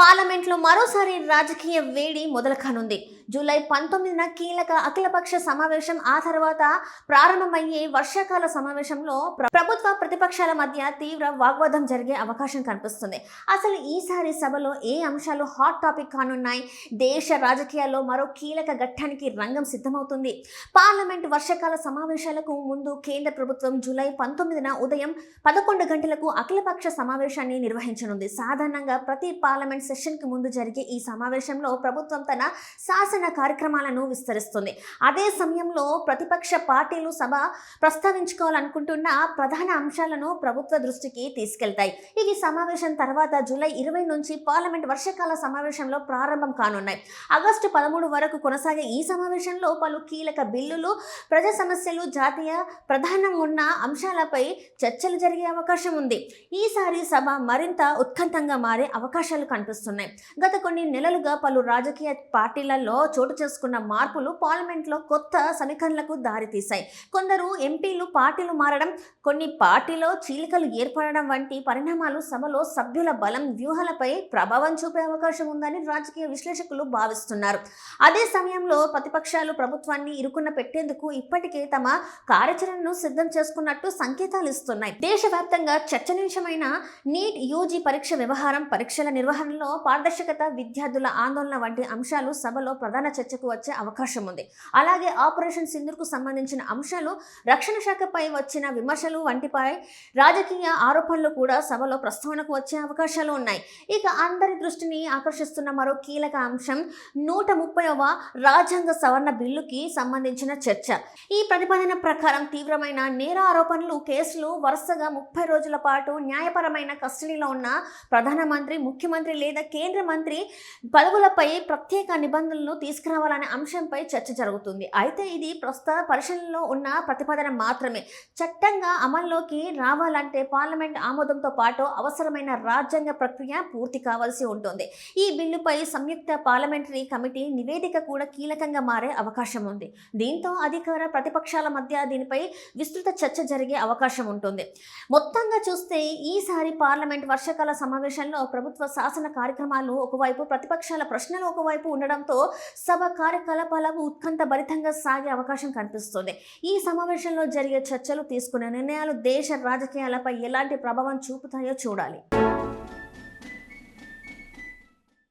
పార్లమెంట్లో మరోసారి రాజకీయ వేడి మొదలు కానుంది. జూలై 19న కీలక అఖిలపక్ష సమావేశం, ఆ తర్వాత ప్రారంభమయ్యే వర్షాకాల సమావేశంలో ప్రభుత్వ ప్రతిపక్షాల మధ్య తీవ్ర వాగ్వాదం జరిగే అవకాశం కనిపిస్తుంది. అసలు ఈసారి సభలో ఏ అంశాలు హాట్ టాపిక్ కానున్నాయి? దేశ రాజకీయాల్లో మరో కీలక ఘట్టానికి రంగం సిద్ధమవుతుంది. పార్లమెంట్ వర్షాకాల సమావేశాలకు ముందు కేంద్ర ప్రభుత్వం జూలై 19న ఉదయం 11 గంటలకు అఖిలపక్ష సమావేశాన్ని నిర్వహించనుంది. సాధారణంగా ప్రతి పార్లమెంట్ సెషన్ కి ముందు జరిగే ఈ సమావేశంలో ప్రభుత్వం తన శాసన కార్యక్రమాలను విస్తరిస్తుంది. అదే సమయంలో ప్రతిపక్ష పార్టీలు సభ ప్రస్తావించుకోవాలనుకుంటున్న ప్రధాన అంశాలను ప్రభుత్వ దృష్టికి తీసుకెళ్తాయి. ఈ సమావేశం తర్వాత జూలై 20 నుంచి పార్లమెంట్ వర్షాకాల సమావేశంలో ప్రారంభం కానున్నాయి. ఆగస్టు 13 వరకు కొనసాగే ఈ సమావేశంలో పలు కీలక బిల్లులు, ప్రజా సమస్యలు, జాతీయ ప్రధానం ఉన్న అంశాలపై చర్చలు జరిగే అవకాశం ఉంది. ఈసారి సభ మరింత ఉత్కంఠంగా మారే అవకాశాలు కనిపిస్తున్నాయి. గత కొన్ని నెలలుగా పలు రాజకీయ పార్టీలలో చోటు చేసుకున్న మార్పులు పార్లమెంట్లో కొత్త సమీకరణలకు దారితీశాయి. కొందరు ఎంపీలు పార్టీలు మారడం, కొన్ని పార్టీలో చీలికలు ఏర్పడడం వంటి పరిణామాలు సభలో సభ్యుల బలం, వ్యూహాలపై ప్రభావం చూపే అవకాశం ఉందని రాజకీయ విశ్లేషకులు భావిస్తున్నారు. అదే సమయంలో ప్రతిపక్షాలు ప్రభుత్వాన్ని ఇరుకున్న పెట్టేందుకు ఇప్పటికే తమ కార్యాచరణను సిద్ధం చేసుకున్నట్టు సంకేతాలు ఇస్తున్నాయి. దేశవ్యాప్తంగా చర్చనీయాంశమైన నీట్ యూజీ పరీక్ష వ్యవహారం, పరీక్షల నిర్వహణలో పారదర్శకత, విద్యార్థుల ఆందోళన వంటి అంశాలు సభలో ప్రధాన చర్చకు వచ్చే అవకాశం ఉంది. అలాగే ఆపరేషన్ సింధూర్కు సంబంధించిన అంశాలు, రక్షణ శాఖపై వచ్చిన విమర్శలు వంటిపై రాజకీయ ఆరోపణలు కూడా సభలో ప్రస్తావనకు వచ్చే అవకాశాలు ఉన్నాయి. ఇక అందరి దృష్టిని ఆకర్షిస్తున్న మరో కీలక అంశం 130వ రాజ్యాంగ సవరణ బిల్లుకి సంబంధించిన చర్చ. ఈ ప్రతిపాదన ప్రకారం తీవ్రమైన నేర ఆరోపణలు, కేసులు వరుసగా 30 రోజుల పాటు న్యాయపరమైన కస్టడీలో ఉన్న ప్రధానమంత్రి, ముఖ్యమంత్రి లేదా కేంద్ర మంత్రి పదవులపై ప్రత్యేక నిబంధనలను తీసుకురావాలనే అంశంపై చర్చ జరుగుతుంది. అయితే ఇది ప్రస్తుత పరిశీలనలో ఉన్న ప్రతిపాదన మాత్రమే. చట్టంగా అమల్లోకి రావాలంటే పార్లమెంట్ ఆమోదంతో పాటు అవసరమైన రాజ్యాంగ ప్రక్రియ పూర్తి కావాల్సి ఉంటుంది. ఈ బిల్లుపై సంయుక్త పార్లమెంటరీ కమిటీ నివేదిక కూడా కీలకంగా మారే అవకాశం ఉంది. దీంతో అధికార ప్రతిపక్షాల మధ్య దీనిపై విస్తృత చర్చ జరిగే అవకాశం ఉంటుంది. మొత్తంగా చూస్తే ఈసారి పార్లమెంట్ వర్షాకాల సమావేశంలో ప్రభుత్వ శాసన కార్యక్రమాలు ఒకవైపు, ప్రతిపక్షాల ప్రశ్నలు ఒకవైపు ఉండడంతో సభ కార్యకలాపాలకు ఉత్కంఠ భరితంగా సాగే అవకాశం కనిపిస్తుంది. ఈ సమావేశంలో జరిగే చర్చలు, తీసుకునే నిర్ణయాలు దేశ రాజకీయాలపై ఎలాంటి ప్రభావం చూపుతాయో చూడాలి.